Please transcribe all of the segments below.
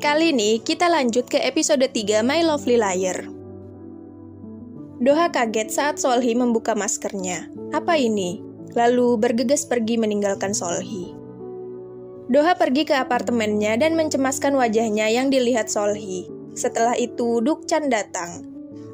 Kali ini kita lanjut ke episode 3 My Lovely Liar. Doha kaget saat Solhi membuka maskernya. Apa ini? Lalu bergegas pergi meninggalkan Solhi. Doha pergi ke apartemennya dan mencemaskan wajahnya yang dilihat Solhi. Setelah itu, Dukchan datang.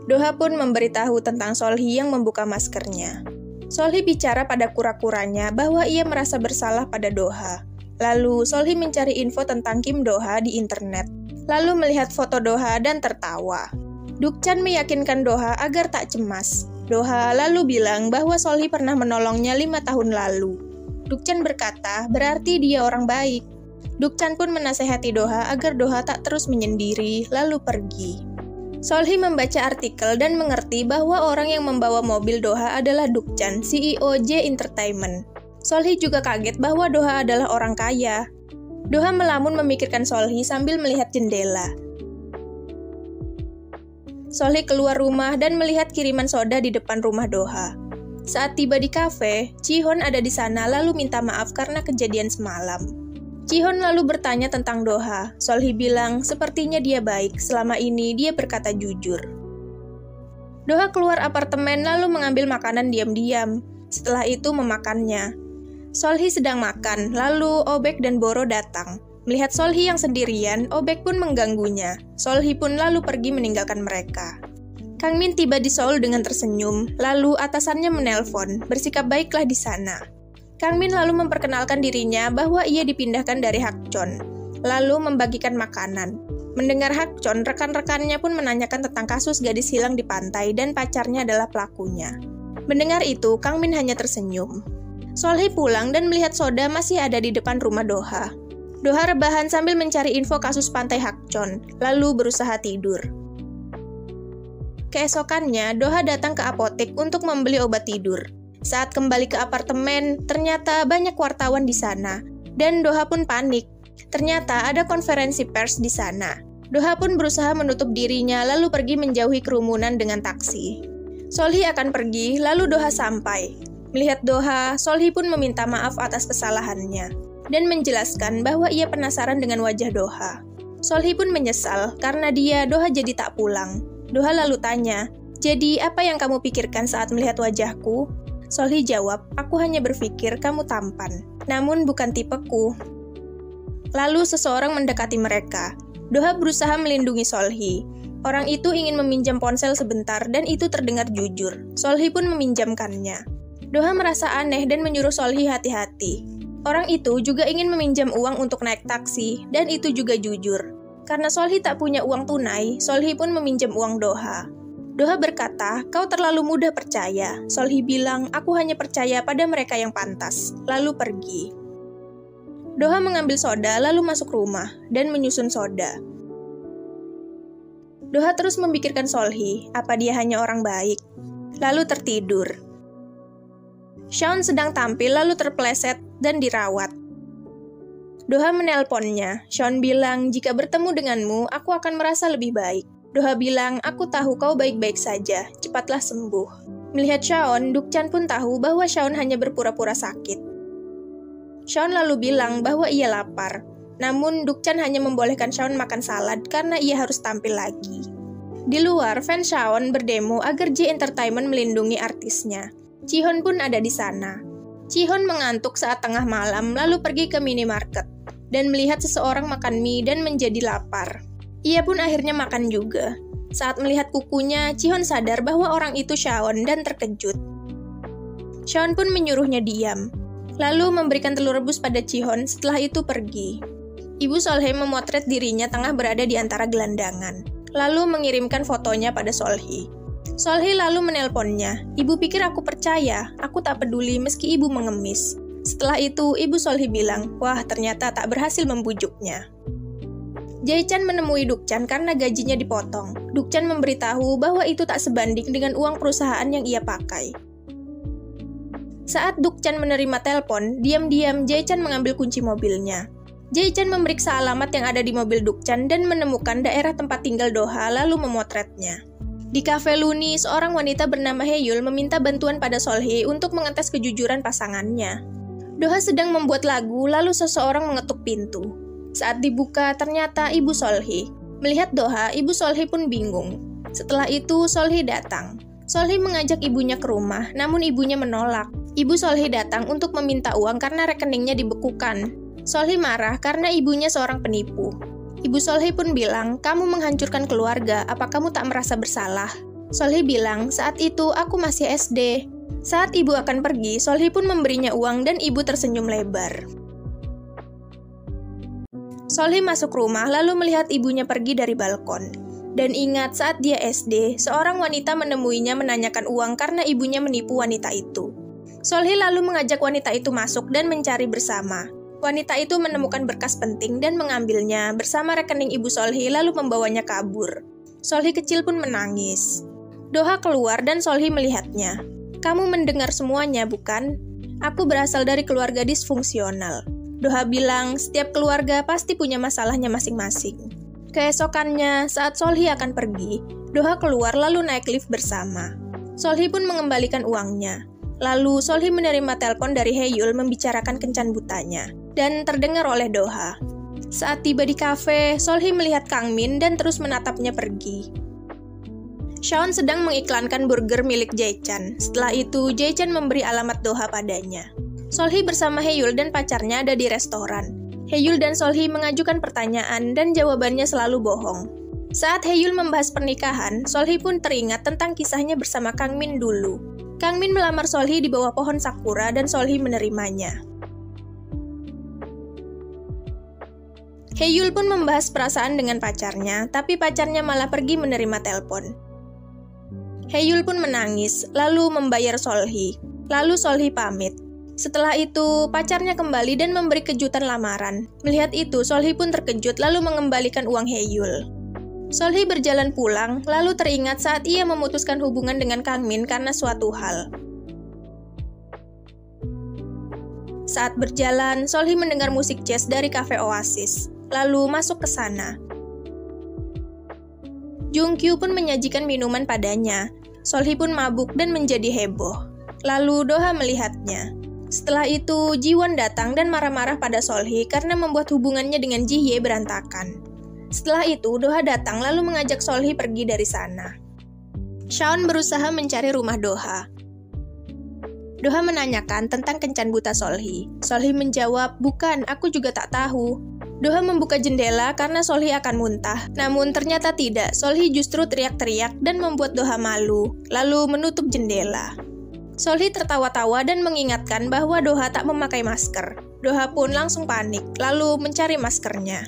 Doha pun memberitahu tentang Solhi yang membuka maskernya. Solhi bicara pada kura-kuranya bahwa ia merasa bersalah pada Doha. Lalu, Solhi mencari info tentang Kim Doha di internet. Lalu melihat foto Doha dan tertawa. Dukchan meyakinkan Doha agar tak cemas. Doha lalu bilang bahwa Solhi pernah menolongnya 5 tahun lalu. Dukchan berkata, berarti dia orang baik. Dukchan pun menasehati Doha agar Doha tak terus menyendiri, lalu pergi. Solhi membaca artikel dan mengerti bahwa orang yang membawa mobil Doha adalah Dukchan, CEO J Entertainment. Solhi juga kaget bahwa Doha adalah orang kaya. Doha melamun memikirkan Solhi sambil melihat jendela. Solhi keluar rumah dan melihat kiriman soda di depan rumah Doha. Saat tiba di kafe, Jihon ada di sana lalu minta maaf karena kejadian semalam. Jihon lalu bertanya tentang Doha. Solhi bilang sepertinya dia baik, selama ini dia berkata jujur. Doha keluar apartemen lalu mengambil makanan diam-diam. Setelah itu memakannya. Solhi sedang makan, lalu Obek dan Boro datang. Melihat Solhi yang sendirian, Obek pun mengganggunya. Solhi pun lalu pergi meninggalkan mereka. Kang Min tiba di Seoul dengan tersenyum, lalu atasannya menelpon, bersikap baiklah di sana. Kang Min lalu memperkenalkan dirinya bahwa ia dipindahkan dari Hakchon, lalu membagikan makanan. Mendengar Hakchon, rekan-rekannya pun menanyakan tentang kasus gadis hilang di pantai dan pacarnya adalah pelakunya. Mendengar itu, Kang Min hanya tersenyum. Solhi pulang dan melihat soda masih ada di depan rumah Doha. Doha rebahan sambil mencari info kasus pantai Hakchon, lalu berusaha tidur. Keesokannya, Doha datang ke apotek untuk membeli obat tidur. Saat kembali ke apartemen, ternyata banyak wartawan di sana, dan Doha pun panik. Ternyata ada konferensi pers di sana. Doha pun berusaha menutup dirinya lalu pergi menjauhi kerumunan dengan taksi. Solhi akan pergi, lalu Doha sampai. Melihat Doha, Solhi pun meminta maaf atas kesalahannya dan menjelaskan bahwa ia penasaran dengan wajah Doha. Solhi pun menyesal karena Doha jadi tak pulang. Doha lalu tanya, jadi apa yang kamu pikirkan saat melihat wajahku? Solhi jawab, aku hanya berpikir kamu tampan, namun bukan tipeku. Lalu seseorang mendekati mereka. Doha berusaha melindungi Solhi. Orang itu ingin meminjam ponsel sebentar dan itu terdengar jujur. Solhi pun meminjamkannya. Doha merasa aneh dan menyuruh Solhi hati-hati. Orang itu juga ingin meminjam uang untuk naik taksi, dan itu juga jujur. Karena Solhi tak punya uang tunai, Solhi pun meminjam uang Doha. Doha berkata, kau terlalu mudah percaya. Solhi bilang, aku hanya percaya pada mereka yang pantas, lalu pergi. Doha mengambil soda lalu masuk rumah, dan menyusun soda. Doha terus memikirkan Solhi, apa dia hanya orang baik? Lalu tertidur. Shaun sedang tampil lalu terpeleset dan dirawat. Doha menelponnya. Shaun bilang, jika bertemu denganmu, aku akan merasa lebih baik. Doha bilang, aku tahu kau baik-baik saja, cepatlah sembuh. Melihat Shaun, Dukchan pun tahu bahwa Shaun hanya berpura-pura sakit. Shaun lalu bilang bahwa ia lapar. Namun, Dukchan hanya membolehkan Shaun makan salad karena ia harus tampil lagi. Di luar, fans Shaun berdemo agar J Entertainment melindungi artisnya. Jihon pun ada di sana. Jihon mengantuk saat tengah malam lalu pergi ke minimarket dan melihat seseorang makan mie dan menjadi lapar. Ia pun akhirnya makan juga. Saat melihat kukunya, Jihon sadar bahwa orang itu Shaun dan terkejut. Shaun pun menyuruhnya diam, lalu memberikan telur rebus pada Jihon, setelah itu pergi. Ibu Solhi memotret dirinya tengah berada di antara gelandangan, lalu mengirimkan fotonya pada Solhi. Solhi lalu menelponnya, ibu pikir aku percaya, aku tak peduli meski ibu mengemis. Setelah itu, ibu Solhi bilang, wah ternyata tak berhasil membujuknya. Jae-chan menemui Dukchan karena gajinya dipotong. Dukchan memberitahu bahwa itu tak sebanding dengan uang perusahaan yang ia pakai. Saat Dukchan menerima telepon, diam-diam Jae-chan mengambil kunci mobilnya. Jae-chan memeriksa alamat yang ada di mobil Dukchan dan menemukan daerah tempat tinggal Doha lalu memotretnya. Di kafe Luni, seorang wanita bernama Haeyul meminta bantuan pada Solhi untuk mengetes kejujuran pasangannya. Doha sedang membuat lagu, lalu seseorang mengetuk pintu. Saat dibuka, ternyata Ibu Solhi. Melihat Doha, Ibu Solhi pun bingung. Setelah itu, Solhi datang. Solhi mengajak ibunya ke rumah, namun ibunya menolak. Ibu Solhi datang untuk meminta uang karena rekeningnya dibekukan. Solhi marah karena ibunya seorang penipu. Ibu Solhi pun bilang, "Kamu menghancurkan keluarga, apa kamu tak merasa bersalah?" Solhi bilang, "Saat itu aku masih SD." Saat ibu akan pergi, Solhi pun memberinya uang dan ibu tersenyum lebar. Solhi masuk rumah lalu melihat ibunya pergi dari balkon. Dan ingat saat dia SD, seorang wanita menemuinya menanyakan uang karena ibunya menipu wanita itu. Solhi lalu mengajak wanita itu masuk dan mencari bersama. Wanita itu menemukan berkas penting dan mengambilnya bersama rekening Ibu Solhi lalu membawanya kabur. Solhi kecil pun menangis. Doha keluar dan Solhi melihatnya. "Kamu mendengar semuanya, bukan? Aku berasal dari keluarga disfungsional." Doha bilang, setiap keluarga pasti punya masalahnya masing-masing. Keesokannya, saat Solhi akan pergi, Doha keluar lalu naik lift bersama. Solhi pun mengembalikan uangnya. Lalu Solhi menerima telepon dari Haeyul membicarakan kencan butanya, dan terdengar oleh Doha. Saat tiba di kafe, Solhi melihat Kang Min dan terus menatapnya pergi. Shawn sedang mengiklankan burger milik Jae-chan. Setelah itu, Jae-chan memberi alamat Doha padanya. Solhi bersama Haeyul dan pacarnya ada di restoran. Haeyul dan Solhi mengajukan pertanyaan dan jawabannya selalu bohong. Saat Haeyul membahas pernikahan, Solhi pun teringat tentang kisahnya bersama Kang Min dulu. Kang Min melamar Solhi di bawah pohon sakura dan Solhi menerimanya. Haeyul pun membahas perasaan dengan pacarnya, tapi pacarnya malah pergi menerima telepon. Haeyul pun menangis, lalu membayar Solhi. Lalu Solhi pamit. Setelah itu, pacarnya kembali dan memberi kejutan lamaran. Melihat itu, Solhi pun terkejut lalu mengembalikan uang Haeyul. Solhi berjalan pulang, lalu teringat saat ia memutuskan hubungan dengan Kang Min karena suatu hal. Saat berjalan, Solhi mendengar musik jazz dari kafe Oasis, lalu masuk ke sana. Jungkyu pun menyajikan minuman padanya. Solhi pun mabuk dan menjadi heboh. Lalu Doha melihatnya. Setelah itu, Jiwon datang dan marah-marah pada Solhi karena membuat hubungannya dengan Ji-hye berantakan. Setelah itu, Doha datang lalu mengajak Solhi pergi dari sana. Shawn berusaha mencari rumah Doha. Doha menanyakan tentang kencan buta Solhi. Solhi menjawab, "Bukan, aku juga tak tahu." Doha membuka jendela karena Solhi akan muntah. Namun ternyata tidak, Solhi justru teriak-teriak dan membuat Doha malu, lalu menutup jendela. Solhi tertawa-tawa dan mengingatkan bahwa Doha tak memakai masker. Doha pun langsung panik, lalu mencari maskernya.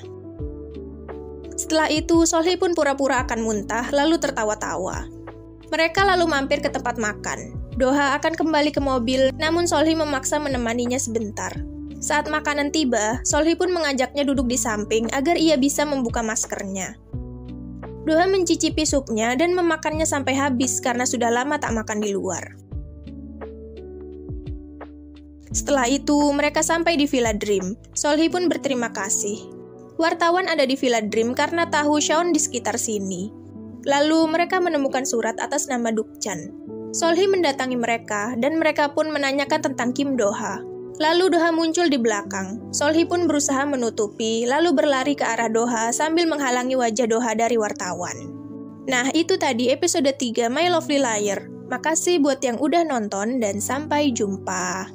Setelah itu, Solhi pun pura-pura akan muntah, lalu tertawa-tawa. Mereka lalu mampir ke tempat makan. Doha akan kembali ke mobil, namun Solhi memaksa menemaninya sebentar. Saat makanan tiba, Solhi pun mengajaknya duduk di samping agar ia bisa membuka maskernya. Doha mencicipi supnya dan memakannya sampai habis karena sudah lama tak makan di luar. Setelah itu, mereka sampai di Villa Dream. Solhi pun berterima kasih. Wartawan ada di Villa Dream karena tahu Shawn di sekitar sini. Lalu mereka menemukan surat atas nama Dukchan. Solhi mendatangi mereka dan mereka pun menanyakan tentang Kim Doha. Lalu Doha muncul di belakang. Solhi pun berusaha menutupi, lalu berlari ke arah Doha sambil menghalangi wajah Doha dari wartawan. Nah, itu tadi episode 3 My Lovely Liar. Makasih buat yang udah nonton dan sampai jumpa.